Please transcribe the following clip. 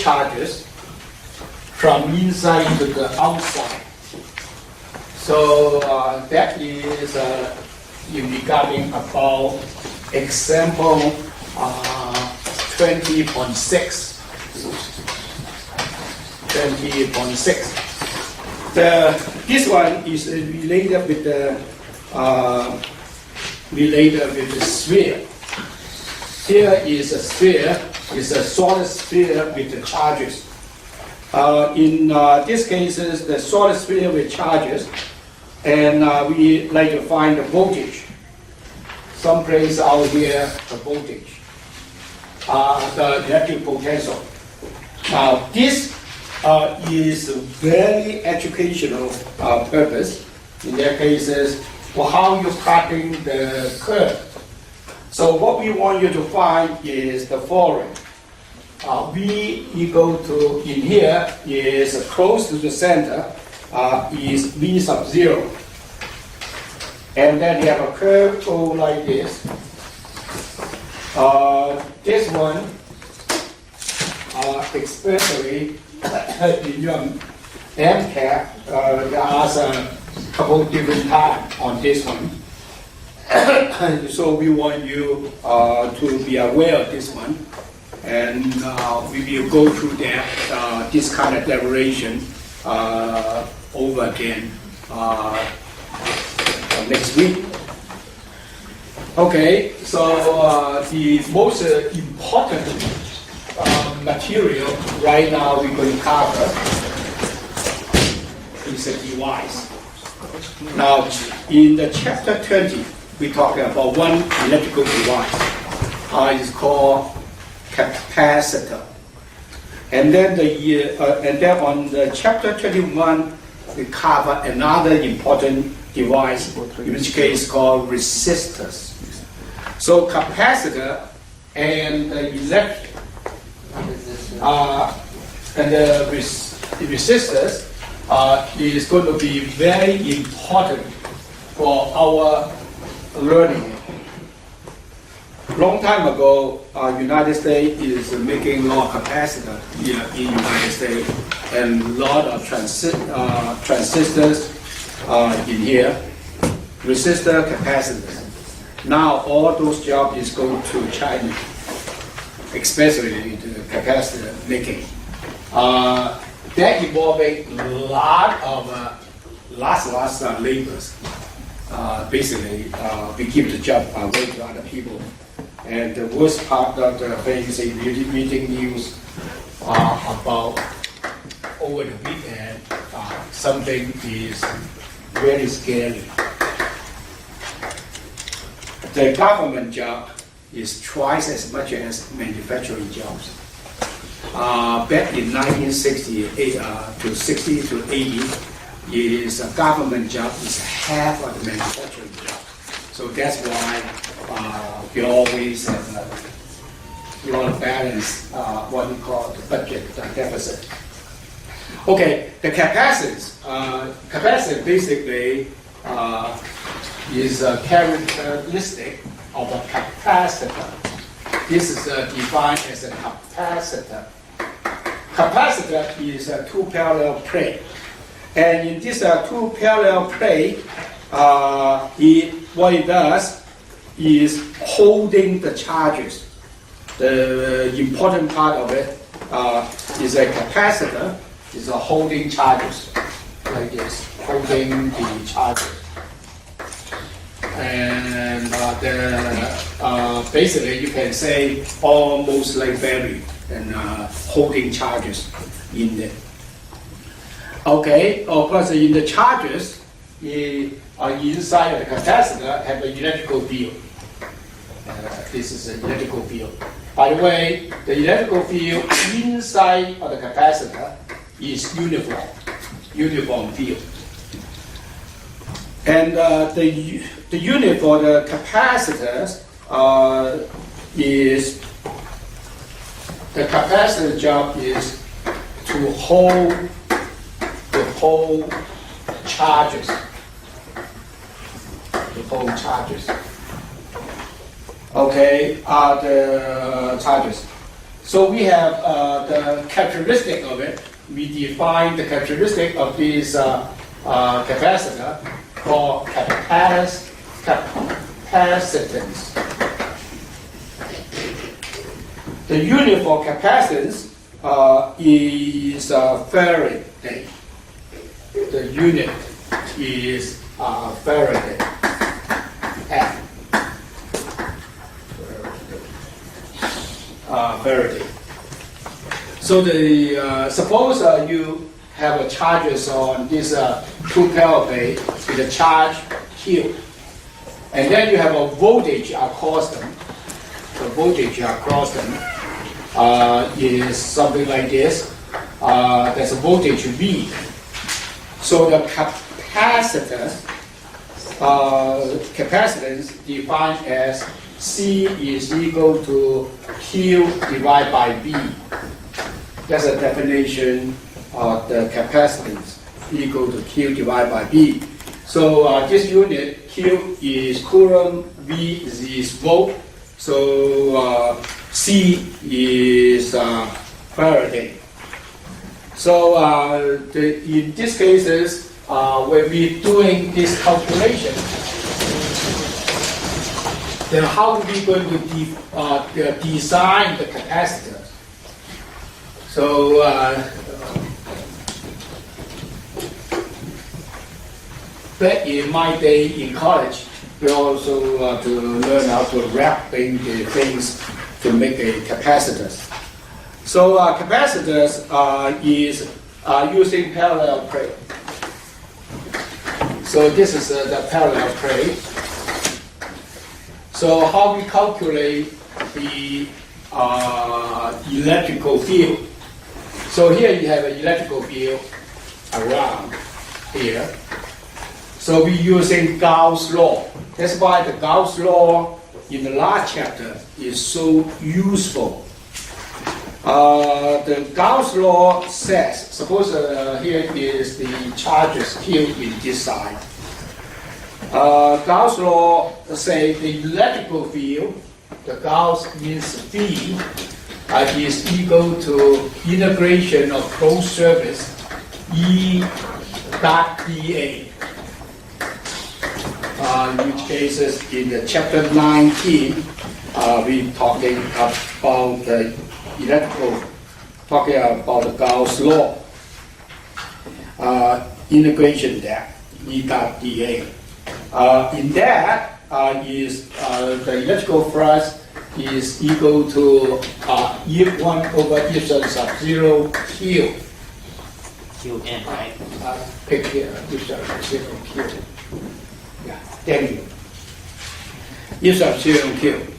charges from inside to the outside. So that is in regarding about example 20.6. 20.6. This one is related with the sphere. Here is a sphere, is a solid sphere with the charges. In these cases, the solid sphere with charges, and we like to find the voltage. Someplace out here, the voltage, the electric potential. Now, this is a very educational purpose. In their cases, for how you're plotting the curve. So what we want you to find is the following. V equal to, in here, is close to the center, is V sub 0. And then you have a curve go like this. This one, especially in your MCAT, there are a couple different types on this one. So we want you to be aware of this one. And we will go through that, this kind of derivation over again next week. Okay, so the most important material right now we're going to cover is a device. Now, in the chapter 20, we're talking about one electrical device. It's called capacitor. And then on the chapter 21, we cover another important device, in which case called resistors. So capacitor and the resistors is going to be very important for our learning. Long time ago, United States is making a lot of capacitor here in United States, and a lot of transistors in here, resistor capacitors. Now all those jobs is going to China, especially the capacitor making. That involving lots of labors. Basically, we give the job away to other people. And the worst part of the things is reading news about over the weekend, something is very scary. The government job is twice as much as manufacturing jobs. Back in 1968 to 60 to 80, is a government job is half of the manufacturing job. So that's why we always have a lot of balance, what we call the budget deficit. Okay, the capacitance. Capacitance basically is a characteristic of a capacitor. This is defined as a capacitor. Capacitor is a two parallel plate. And in this two parallel plate, what it does is holding the charges. The important part of it is a capacitor, is a holding charges, like this, holding the charges. And basically you can say almost like battery and holding charges in there. Okay, of course in the charges, inside of the capacitor have an electrical field. This is an electrical field. By the way, the electrical field inside of the capacitor is uniform field. And the unit for the capacitors is, the capacitor job is to hold the whole charges. The whole charges. Okay, the charges. So we have the characteristic of it. We define the characteristic of this capacitor called capacitance. The unit for capacitance is Faraday. The unit is Faraday. F. Faraday. So the suppose you have a charges on this two parallel plate with a charge Q, and then you have a voltage across them. The voltage across them is something like this. There's a voltage V. So the capacitance defined as C is equal to Q divided by V. That's a definition of the capacitance equal to Q divided by V. So this unit, Q is Coulomb, V is volt. So C is Faraday. So in these cases, when we're doing this calculation, then how are we going to design the capacitor? So back in my day in college, we also to learn how to wrapping the things to make a capacitors. So capacitors is using parallel plate. So this is the parallel plate. So how we calculate the electrical field? So here you have an electrical field around here. So we're using Gauss' law. That's why the Gauss' law in the last chapter is so useful. The Gauss' law says, suppose here is the charges Q in this side. Gauss' law say the electrical field, the Gauss means V, is equal to integration of closed surface E dot dA. In which cases, in the chapter 19, we talking about the electrical, talking about the Gauss' law, integration there, E dot dA. In that is the electrical flux is equal to E1 over epsilon sub 0 Q. Qn, right? Pick here, epsilon sub 0 Q. Yeah, damn you. Epsilon 0 Q.